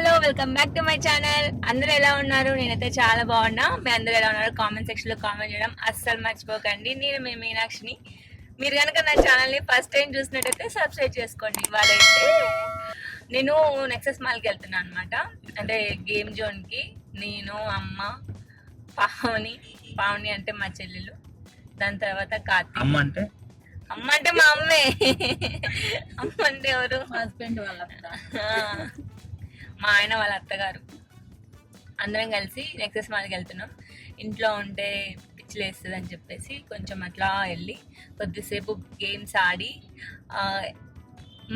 Hello welcome back to my channel. అందరూ ఎలా ఉన్నారు? నేనైతే చాలా బాగున్నా. మీ అందరూ ఎలా ఉన్నారు? కామెంట్ సెక్షన్ లో కామెంట్ చేయడం అస్సలు మర్చిపోకండి. నేను మీ మీనాక్షిని. మీరు కనుక నా ఛానల్ని ఫస్ట్ టైం చూసినట్టయితే సబ్స్క్రైబ్ చేసుకోండి. ఇవాళైతే నేను నెక్సెస్ మాల్కి వెళ్తున్నాను అనమాట. అంటే గేమ్ జోన్కి. నేను, అమ్మ, పావని అంటే మా చెల్లెలు, దాని తర్వాత కార్తీక్. అమ్మ అంటే మా అమ్మే. అమ్మ అంటే ఎవరు? హస్బెండ్ వాళ్ళ మా ఆయన వాళ్ళ అత్తగారు. అందరం కలిసి నెక్సెస్ మాల్కి వెళ్తున్నాం. ఇంట్లో ఉంటే పిచ్చిలేస్తుంది అని చెప్పేసి కొంచెం అట్లా వెళ్ళి కొద్దిసేపు గేమ్స్ ఆడి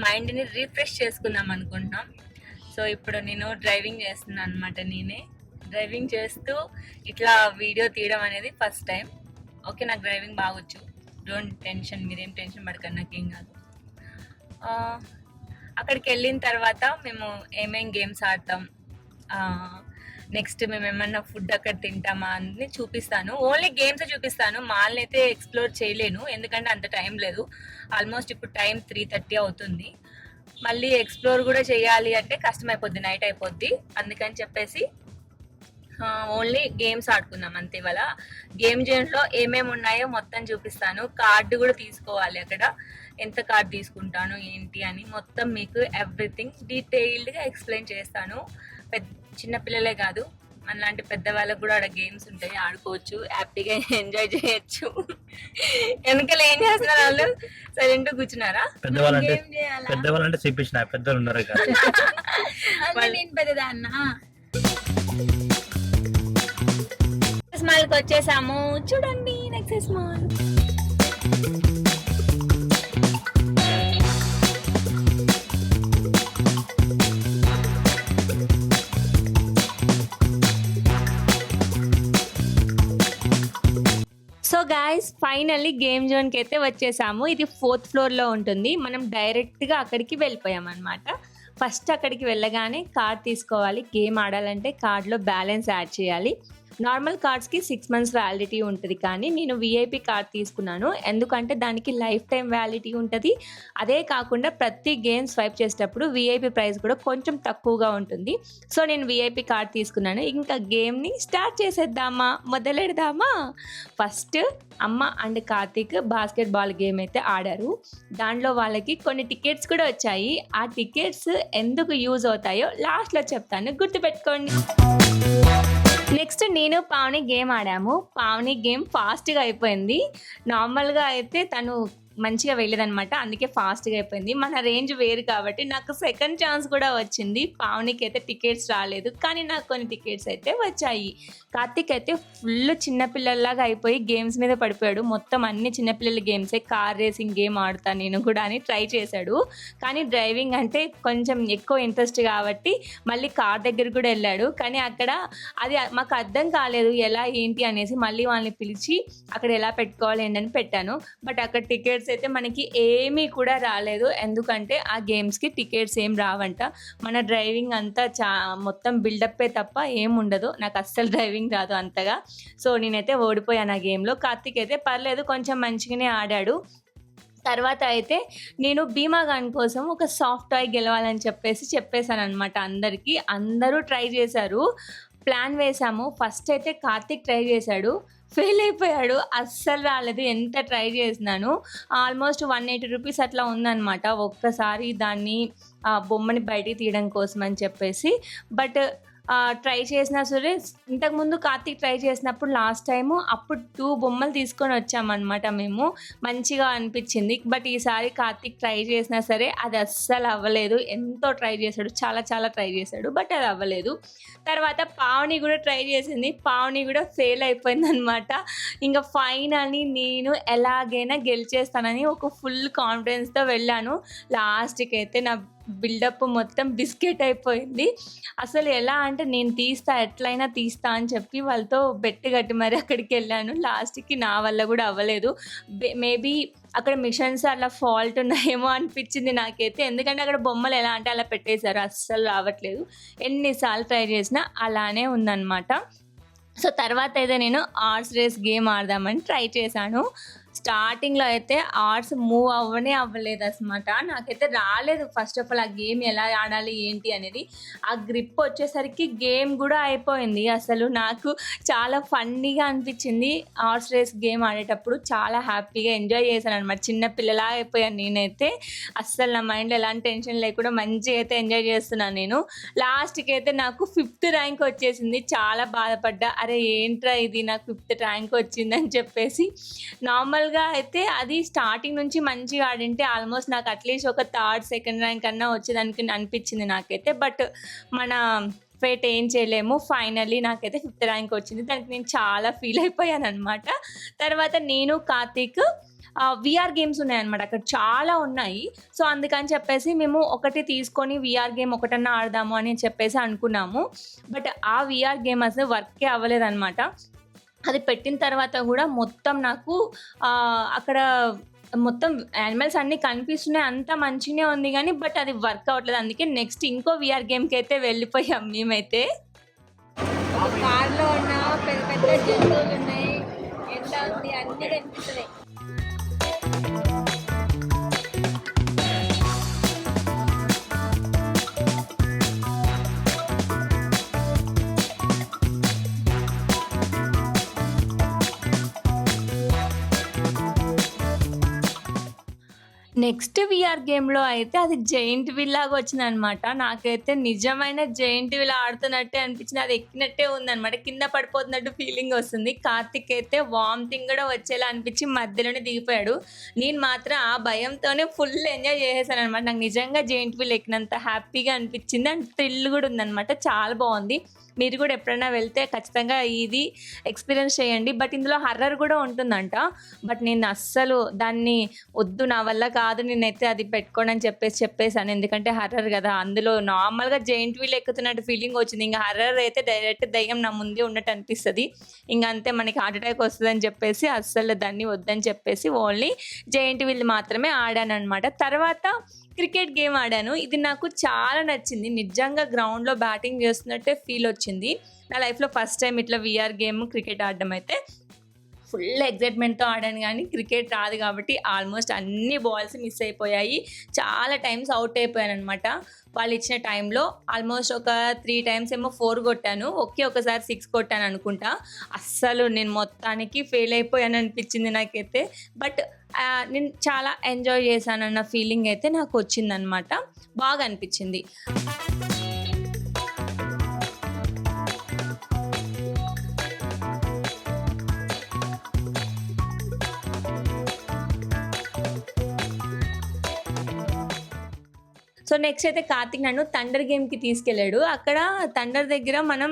మైండ్ని రీఫ్రెష్ చేసుకుందాం అనుకుంటున్నాం. సో ఇప్పుడు నేను డ్రైవింగ్ చేస్తున్నాను అనమాట. నేనే డ్రైవింగ్ చేస్తూ ఇట్లా వీడియో తీయడం అనేది ఫస్ట్ టైం. ఓకే, నాకు డ్రైవింగ్ బాగొచ్చు. డోంట్ టెన్షన్, మీరేం టెన్షన్ పడకండి, నాకేం కాదు. అక్కడికి వెళ్ళిన తర్వాత మేము ఏమేం గేమ్స్ ఆడతాం, నెక్స్ట్ మేము ఏమన్నా ఫుడ్ అక్కడ తింటామా అని చూపిస్తాను. ఓన్లీ గేమ్స్ చూపిస్తాను. మాల్ని అయితే ఎక్స్ప్లోర్ చేయలేను, ఎందుకంటే అంత టైం లేదు. ఆల్మోస్ట్ ఇప్పుడు టైం 3:30 అవుతుంది. మళ్ళీ ఎక్స్ప్లోర్ కూడా చేయాలి అంటే కష్టం అయిపోద్ది, నైట్ అయిపోద్ది. అందుకని చెప్పేసి ఓన్లీ గేమ్స్ ఆడుకుందాం అంతే. ఇవాళ గేమ్ జోన్లో ఏమేమి ఉన్నాయో మొత్తం చూపిస్తాను. కార్డు కూడా తీసుకోవాలి, అక్కడ ఎంత కార్డు తీసుకుంటాను ఏంటి అని మొత్తం మీకు ఎవ్రీథింగ్ డీటెయిల్డ్గా ఎక్స్ప్లెయిన్ చేస్తాను. చిన్నపిల్లలే కాదు, మనలాంటి పెద్దవాళ్ళకు కూడా ఆడ గేమ్స్ ఉంటాయి, ఆడుకోవచ్చు, హ్యాపీగా ఎంజాయ్ చేయొచ్చు. వెనకాల ఏం చేస్తున్నారు వాళ్ళు? సైలెంట్ కూర్చున్నారా? పెద్దవాళ్ళంటే చూపించిన పెద్దలు ఉన్నారు మాల్కి వచ్చేసాము. చూడండి Nexus mall. So guys, finally game జోన్కి అయితే వచ్చేసాము. ఇది 4th ఫ్లోర్లో ఉంటుంది. మనం డైరెక్ట్గా అక్కడికి వెళ్ళిపోయాం అనమాట. ఫస్ట్ అక్కడికి వెళ్ళగానే కార్డ్ తీసుకోవాలి. గేమ్ ఆడాలంటే కార్డ్లో బ్యాలెన్స్ యాడ్ చేయాలి. నార్మల్ కార్డ్స్కి 6 months వ్యాలిడిటీ ఉంటుంది, కానీ నేను విఐపి కార్డ్ తీసుకున్నాను. ఎందుకంటే దానికి లైఫ్ టైం వ్యాలిడిటీ ఉంటుంది. అదే కాకుండా ప్రతి గేమ్ స్వైప్ చేసేటప్పుడు విఐపి ప్రైస్ కూడా కొంచెం తక్కువగా ఉంటుంది. సో నేను విఐపి కార్డ్ తీసుకున్నాను. ఇంకా గేమ్ని స్టార్ట్ చేసేద్దామా, మొదలెడదామా? ఫస్ట్ అమ్మ అండ్ కార్తీక్ బాస్కెట్బాల్ గేమ్ అయితే ఆడారు. దాంట్లో వాళ్ళకి కొన్ని టికెట్స్ కూడా వచ్చాయి. ఆ టికెట్స్ ఎందుకు యూజ్ అవుతాయో లాస్ట్లో చెప్తాను, గుర్తుపెట్టుకోండి. నెక్స్ట్ నేను పావని గేమ్ ఆడాము. పావని గేమ్ ఫాస్ట్గా అయిపోయింది. నార్మల్గా అయితే తను మంచిగా వెళ్ళేదనమాట, అందుకే ఫాస్ట్గా అయిపోయింది. మన రేంజ్ వేరు కాబట్టి నాకు సెకండ్ ఛాన్స్ కూడా వచ్చింది. పావనికి అయితే టికెట్స్ రాలేదు, కానీ నాకు కొన్ని టికెట్స్ అయితే వచ్చాయి. కార్తీక్ అయితే ఫుల్ చిన్నపిల్లల్లాగా అయిపోయి గేమ్స్ మీద పడిపోయాడు. మొత్తం అన్ని చిన్నపిల్లల గేమ్సే. కార్ రేసింగ్ గేమ్ ఆడుతాను నేను కూడా అని ట్రై చేశాడు, కానీ డ్రైవింగ్ అంటే కొంచెం ఎక్కువ ఇంట్రెస్ట్ కాబట్టి మళ్ళీ కార్ దగ్గర కూడా వెళ్ళాడు. కానీ అక్కడ అది మాకు అర్థం కాలేదు ఎలా ఏంటి అనేసి. మళ్ళీ వాళ్ళని పిలిచి అక్కడ ఎలా పెట్టుకోవాలి ఏంటని పెట్టాను. బట్ అక్కడ టికెట్స్ అయితే మనకి ఏమీ కూడా రాలేదు, ఎందుకంటే ఆ గేమ్స్కి టికెట్స్ ఏం రావంట. మన డ్రైవింగ్ అంతా మొత్తం బిల్డప్పే తప్ప ఏం ఉండదు. నాకు అస్సలు డ్రైవింగ్ రాదు అంతగా. సో నేనైతే ఓడిపోయాను ఆ గేమ్లో. కార్తీక్ అయితే పర్లేదు, కొంచెం మంచిగానే ఆడాడు. తర్వాత అయితే నేను భీమా గాన్ కోసం ఒక సాఫ్ట్ టాయ్ గెలవాలని చెప్పేశాను అనమాట అందరికీ. అందరూ ట్రై చేశారు, ప్లాన్ వేసాము. ఫస్ట్ అయితే కార్తీక్ ట్రై చేశాడు, ఫెయిల్ అయిపోయాడు, అస్సలు రాలేదు. ఎంత ట్రై చేసినాను. ఆల్మోస్ట్ 180 రూపీస్ అట్లా ఉందన్నమాట ఒక్కసారి దాన్ని బొమ్మని బయటికి తీయడం కోసం అని చెప్పేసి. బట్ ట్రై చేసినా సరే, ఇంతకుముందు కార్తీక్ ట్రై చేసినప్పుడు లాస్ట్ టైము అప్పుడు 2 బొమ్మలు తీసుకొని వచ్చామన్నమాట మేము. మంచిగా అనిపించింది. బట్ ఈసారి కార్తీక్ ట్రై చేసినా సరే అది అస్సలు అవ్వలేదు. ఎంతో ట్రై చేశాడు, చాలా ట్రై చేశాడు, బట్ అది అవ్వలేదు. తర్వాత పావని కూడా ట్రై చేసింది, పావని కూడా ఫెయిల్ అయిపోయింది అనమాట. ఇంకా ఫైనల్లీ నేను ఎలాగైనా గెలిచేస్తానని ఒక ఫుల్ కాన్ఫిడెన్స్తో వెళ్ళాను. లాస్ట్కి అయితే నా బిల్డప్ మొత్తం బిస్కెట్ అయిపోయింది. అసలు ఎలా అంటే నేను ఎట్లయినా తీస్తా అని చెప్పి వాళ్ళతో బెట్టు కట్టి మరి అక్కడికి వెళ్ళాను. లాస్ట్కి నా వల్ల కూడా అవ్వలేదు. మేబీ అక్కడ మిషన్స్ అలా ఫాల్ట్ ఉన్నాయేమో అనిపించింది నాకైతే, ఎందుకంటే అక్కడ బొమ్మలు ఎలా అంటే అలా పెట్టేశారు, అస్సలు రావట్లేదు. ఎన్నిసార్లు ట్రై చేసినా అలానే ఉందన్నమాట. సో తర్వాత అయితే నేను హార్స్ రేస్ గేమ్ ఆడదామని ట్రై చేశాను. స్టార్టింగ్‌లో అయితే హార్స్ మూవ్ అవ్వలేదు అసమాట. నాకైతే రాలేదు ఫస్ట్ ఆఫ్ ఆల్ ఆ గేమ్ ఎలా ఆడాలి ఏంటి అనేది. ఆ గ్రిప్ వచ్చేసరికి గేమ్ గూడా అయిపోయింది. అసలు నాకు చాలా ఫన్నీగా అనిపించింది. హార్స్ రేస్ గేమ్ ఆడేటప్పుడు చాలా హ్యాపీగా ఎంజాయ్ చేశాననమాట. చిన్న పిల్లలా అయిపోయాను నేనైతే. అస్సలు నా మైండ్‌లో ఎలాంటి టెన్షన్ లేకుండా మంచిగా అయితే ఎంజాయ్ చేస్తున్నాను నేను. లాస్ట్‌కి అయితే నాకు 5th ర్యాంక్ వచ్చేసింది. చాలా బాధపడ్డా. అరే ఏంట్రా ఇది నాకు 5th ర్యాంక్ వచ్చిందని చెప్పేసి. నార్మల్‌గా అయితే అది స్టార్టింగ్ నుంచి మంచిగా ఆడింటే ఆల్మోస్ట్ నాకు అట్‌లీస్ట్ ఒక థర్డ్, సెకండ్ ర్యాంక్ అన్నా వచ్చేదానికి అనిపించింది నాకైతే. బట్ మన ఫేట్ ఏం చేయలేము. ఫైనల్లీ నాకైతే 5th ర్యాంక్ వచ్చింది. దానికి నేను చాలా ఫీల్ అయిపోయాననమాట. తర్వాత నేను, కార్తీక్ వీఆర్ గేమ్స్ ఉన్నాయన్నమాట. అక్కడ చాలా ఉన్నాయి. సో అందుకని చెప్పేసి మేము ఒకటి తీసుకొని వీఆర్ గేమ్ ఒకటన్నా ఆడదాము అని చెప్పేసి అనుకున్నాము. బట్ ఆ వీఆర్ గేమ్ అసలు వర్కే అవ్వలేదన్నమాట. అది పెట్టిన తర్వాత కూడా మొత్తం నాకు అక్కడ మొత్తం యానిమల్స్ అన్నీ కనిపిస్తున్నాయి. అంతా మంచిగానే ఉంది కానీ బట్ అది వర్క్ అవ్వట్లేదు. అందుకే నెక్స్ట్ ఇంకో వీఆర్ గేమ్కి అయితే వెళ్ళిపోయాం మేమైతే. ఒక కార్లో ఉన్న పెద్ద పెద్ద జంతువులు ఉన్నాయి. ఎంత ఉంది అన్నీ కనిపిస్తున్నాయి. నెక్స్ట్ వీఆర్ గేమ్‌లో అయితే అది జెయింట్ వీల్ లాగా వచ్చిందనమాట. నాకైతే నిజమైన జెయింట్ వీల్ ఆడుతున్నట్టే అనిపించింది. అది ఎక్కినట్టే ఉందనమాట. కింద పడిపోతున్నట్టు ఫీలింగ్ వస్తుంది. కార్తీక్ అయితే వామిటింగ్ కూడా వచ్చేలా అనిపించి మధ్యలోనే దిగిపోయాడు. నేను మాత్రం ఆ భయంతోనే ఫుల్ ఎంజాయ్ చేసేసాననమాట. నాకు నిజంగా జెయింట్ వీల్ ఎక్కినంత హ్యాపీగా అనిపించింది. అండ్ థ్రిల్ కూడా ఉందనమాట. చాలా బాగుంది. మీరు కూడా ఎప్పుడైనా వెళ్తే ఖచ్చితంగా ఇది ఎక్స్పీరియన్స్ చేయండి. బట్ ఇందులో హర్రర్ కూడా ఉంటుందంట. బట్ నేను అస్సలు దాన్ని వద్దు, నా వల్ల కాదు, నేనైతే అది పెట్టుకోండి అని చెప్పేసాను. ఎందుకంటే హర్రర్ కదా. అందులో నార్మల్గా జెయింట్ వీల్ ఎక్కుతున్నట్టు ఫీలింగ్ వచ్చింది. ఇంకా హర్రర్ అయితే డైరెక్ట్ దయ్యం నా ముందే ఉన్నట్టు అనిపిస్తుంది. ఇంకా అంతే మనకి హార్ట్ అటాక్ వస్తుందని చెప్పేసి అస్సలు దాన్ని వద్దని చెప్పేసి ఓన్లీ జెయింట్ వీల్ మాత్రమే ఆడాను అనమాట. తర్వాత క్రికెట్ గేమ్ ఆడాను. ఇది నాకు చాలా నచ్చింది. నిజంగా గ్రౌండ్లో బ్యాటింగ్ చేస్తున్నట్టే ఫీల్ వచ్చింది. నా లైఫ్లో ఫస్ట్ టైం ఇట్లా వీఆర్ గేమ్ క్రికెట్ ఆడడం అయితే ఫుల్ ఎగ్జైట్మెంట్తో ఆడాను. కానీ క్రికెట్ రాదు కాబట్టి ఆల్మోస్ట్ అన్ని బాల్స్ మిస్ అయిపోయాయి. చాలా టైమ్స్ అవుట్ అయిపోయాను అనమాట. వాళ్ళు ఇచ్చిన టైంలో ఆల్మోస్ట్ ఒక 3 టైమ్స్ ఏమో 4 కొట్టాను. ఒకసారి 6 కొట్టాను అనుకుంటా. అస్సలు నేను మొత్తానికి ఫెయిల్ అయిపోయాను అనిపించింది నాకైతే. బట్ నేను చాలా ఎంజాయ్ చేశానన్న ఫీలింగ్ అయితే నాకు వచ్చిందనమాట. బాగా అనిపించింది. సో నెక్స్ట్ అయితే కార్తీక్ నన్ను థండర్ గేమ్‌కి తీసుకెళ్ళాడు. అక్కడ థండర్ దగ్గర మనం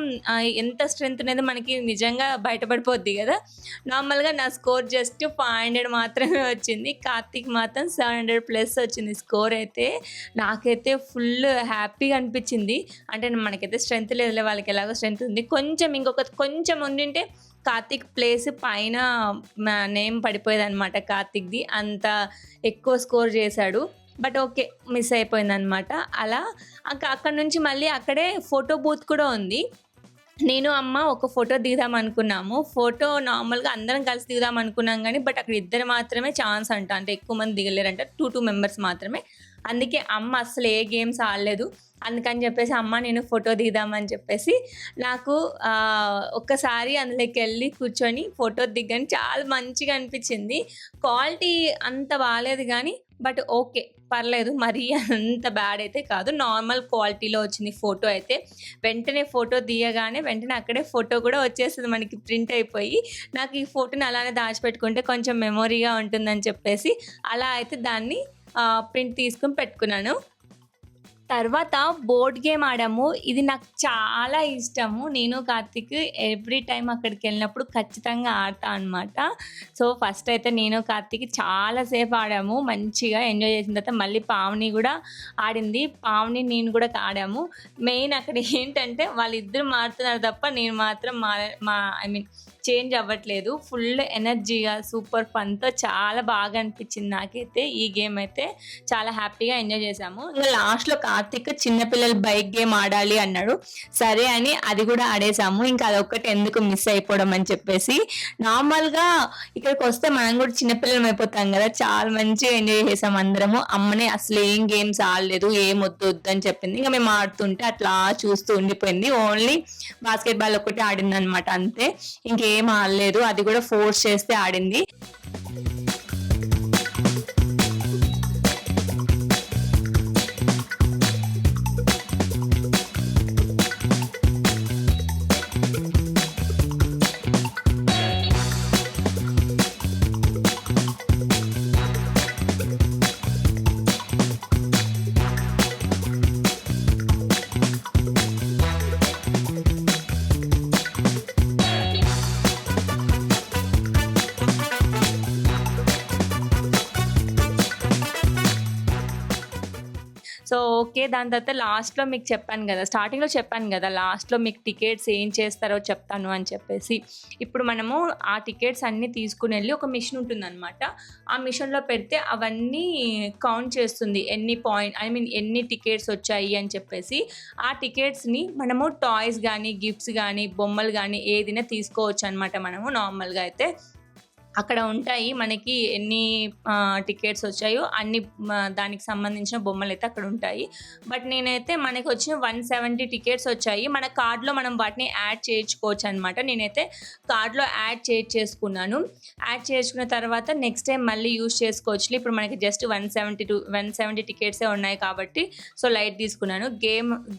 ఎంత స్ట్రెంత్ అనేది మనకి నిజంగా బయటపడిపోద్ది కదా. నార్మల్గా నా స్కోర్ జస్ట్ 500 మాత్రమే వచ్చింది. కార్తీక్ మాత్రం 700+ వచ్చింది స్కోర్ అయితే. నాకైతే ఫుల్ హ్యాపీగా అనిపించింది. అంటే మనకైతే స్ట్రెంత్ లేదులే, వాళ్ళకి ఎలాగో స్ట్రెంత్ ఉంది. కొంచెం ఉండింటే కార్తీక్ ప్లేస్ పైన నేమ్ పడిపోయేదన్నమాట కార్తీక్‌ది. అంత ఎక్కువ స్కోర్ చేశాడు. బట్ ఓకే, మిస్ అయిపోయిందనమాట. అలా అక్కడ నుంచి మళ్ళీ అక్కడే ఫోటో బూత్ కూడా ఉంది. నేను, అమ్మ ఒక ఫోటో దిగుదాం అనుకున్నాము. ఫోటో నార్మల్గా అందరం కలిసి దిగుదాం అనుకున్నాం కానీ బట్ అక్కడ 2 మాత్రమే ఛాన్స్ అంట. అంటే ఎక్కువ మంది దిగలేరంట. 2 మెంబర్స్ మాత్రమే. అందుకే అమ్మ అసలు ఏ గేమ్స్ ఆడలేదు. అందుకని చెప్పేసి అమ్మ నేను ఫోటో దిగుదామని చెప్పేసి నాకు ఒక్కసారి అందులోకి వెళ్ళి కూర్చొని ఫోటో దిగాను. చాలా మంచిగా అనిపించింది. క్వాలిటీ అంత బాగాలేదు కానీ బట్ ఓకే, పర్లేదు. మరీ అంత బ్యాడ్ అయితే కాదు. నార్మల్ క్వాలిటీలో వచ్చింది ఫోటో అయితే. వెంటనే ఫోటో దిగగానే వెంటనే అక్కడే ఫోటో కూడా వచ్చేస్తుంది మనకి ప్రింట్ అయిపోయి. నాకు ఈ ఫోటోని అలానే దాచిపెట్టుకుంటే కొంచెం మెమొరీగా ఉంటుందని చెప్పేసి అలా అయితే దాన్ని ప్రింట్ తీసుకుని పెట్టుకున్నాను. తర్వాత బోర్డ్ గేమ్ ఆడాము. ఇది నాకు చాలా ఇష్టము. నేను, కార్తీక్ ఎవ్రీ టైం అక్కడికి వెళ్ళినప్పుడు ఖచ్చితంగా ఆడతా అనమాట. సో ఫస్ట్ అయితే నేను, కార్తీక్ చాలాసేపు ఆడాము. మంచిగా ఎంజాయ్ చేసిన తర్వాత మళ్ళీ పావని కూడా ఆడింది. పావని నేను కూడా ఆడాము. మెయిన్ అక్కడ ఏంటంటే వాళ్ళిద్దరు మారుతున్నారు తప్ప నేను మాత్రం చేంజ్ అవ్వట్లేదు. ఫుల్ ఎనర్జీగా సూపర్ ఫన్తో చాలా బాగా అనిపించింది నాకైతే. ఈ గేమ్ అయితే చాలా హ్యాపీగా ఎంజాయ్ చేసాము. ఇంకా లాస్ట్లో కార్తిక్ చిన్నపిల్లలు బైక్ గేమ్ ఆడాలి అన్నాడు. సరే అని అది కూడా ఆడేసాము. ఇంకా అదొక్కటి ఎందుకు మిస్ అయిపోవడం అని చెప్పేసి నార్మల్ గా ఇక్కడికి వస్తే మనం కూడా చిన్నపిల్లలం అయిపోతాం కదా, చాలా మంచిగా ఎంజాయ్ చేసాం అందరము. అమ్మనే అసలు ఏం గేమ్స్ ఆడలేదు, ఏం వద్దు వద్దు అని చెప్పింది. ఇంకా మేము ఆడుతుంటే అట్లా చూస్తూ ఉండిపోయింది. ఓన్లీ బాస్కెట్ బాల్ ఒకటి ఆడింది అనమాట, అంతే. ఇంకేం ఆడలేదు, అది కూడా ఫోర్స్ చేస్తే ఆడింది. సో ఓకే, దాని తర్వాత లాస్ట్లో మీకు చెప్పాను కదా, స్టార్టింగ్లో చెప్పాను కదా, లాస్ట్లో మీకు టికెట్స్ ఏం చేస్తారో చెప్తాను అని చెప్పేసి. ఇప్పుడు మనము ఆ టికెట్స్ అన్నీ తీసుకుని వెళ్ళి ఒక మిషన్ ఉంటుందన్నమాట. ఆ మిషన్లో పెడితే అవన్నీ కౌంట్ చేస్తుంది, ఎన్ని టికెట్స్ వచ్చాయి అని చెప్పేసి. ఆ టికెట్స్ని మనము టాయ్స్ కానీ గిఫ్ట్స్ కానీ బొమ్మలు కానీ ఏదైనా తీసుకోవచ్చు అనమాట. మనము నార్మల్గా అయితే అక్కడ ఉంటాయి మనకి ఎన్ని టికెట్స్ వచ్చాయో అన్ని దానికి సంబంధించిన బొమ్మలు అయితే అక్కడ ఉంటాయి. బట్ నేనైతే మనకి వచ్చిన 170 టికెట్స్ వచ్చాయి. మన కార్డ్లో మనం వాటిని యాడ్ చేయించుకోవచ్చు అనమాట. నేనైతే కార్డ్లో యాడ్ చేసుకున్నాను. యాడ్ చేసుకున్న తర్వాత నెక్స్ట్ టైం మళ్ళీ యూజ్ చేసుకోవచ్చు. ఇప్పుడు మనకి జస్ట్ 170 టికెట్సే ఉన్నాయి కాబట్టి సో లైట్ తీసుకున్నాను.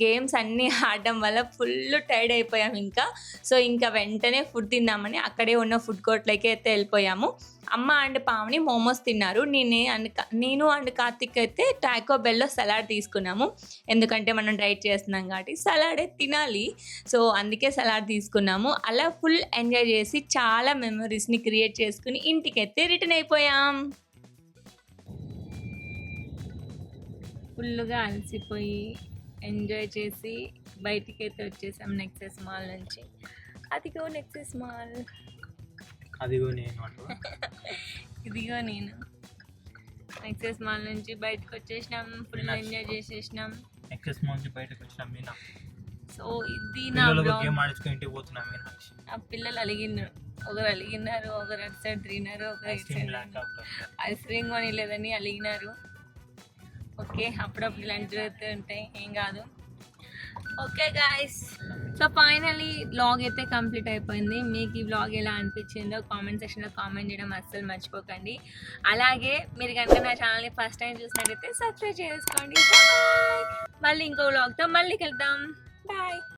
గేమ్స్ అన్నీ ఆడడం వల్ల ఫుల్ టైర్డ్ అయిపోయాం ఇంకా. సో ఇంకా వెంటనే ఫుడ్ తిందామని అక్కడే ఉన్న ఫుడ్ కోర్ట్లోకి అయితే వెళ్ళిపోయాము. అమ్మ అండ్ పావని మోమోస్ తిన్నారు. నేను అండ్ కార్తిక్ అయితే టాకో బెల్లో సలాడ్ తీసుకున్నాము. ఎందుకంటే మనం డైట్ చేస్తున్నాం కాబట్టి సలాడే తినాలి. సో అందుకే సలాడ్ తీసుకున్నాము. అలా ఫుల్ ఎంజాయ్ చేసి చాలా మెమరీస్ని క్రియేట్ చేసుకుని ఇంటికైతే రిటర్న్ అయిపోయాం. ఫుల్గా అలసిపోయి ఎంజాయ్ చేసి బయటికి అయితే వచ్చేసాం నెక్సెస్ మాల్ నుంచి. అదిగో నెక్సెస్ మాల్, అదిగో నేను ఇదిగో నేను. నెక్సెస్ మాల్ నుంచి బయటకు వచ్చేసినాం, ఫుల్ ఎంజాయ్ చేసేసినాం. నెక్సెస్ మాల్ నుంచి బయటకు వచ్చినాం మీనా. సో ఇది నా బ్లాగ్. గేమ్ ఆడించుకొని ఇంటికి పోతున్నాం మీనా. ఆ పిల్లలు అలిగినారు, ఒకరు అటు సైడ్ తిరిగినారు, ఒకరు ఇటు సైడ్ ఐస్ క్రీమ్ కొని లేదని అలిగినారు. ఓకే, అప్పుడప్పుడు ఇలాంటి జరుగుతూ ఉంటాయి, ఏం కాదు. Okay guys, so finally vlog అయితే కంప్లీట్ అయిపోయింది. మీకు ఈ వ్లాగ్ ఎలా అనిపించిందో కామెంట్ సెక్షన్లో కామెంట్ చేయడం అస్సలు మర్చిపోకండి. అలాగే మీరు కనుక నా ఛానల్ని ఫస్ట్ టైం చూసినట్టయితే సబ్స్క్రైబ్ చేసుకోండి. మళ్ళీ ఇంకో వ్లాగ్తో మళ్ళీ కలుద్దాం. బాయ్.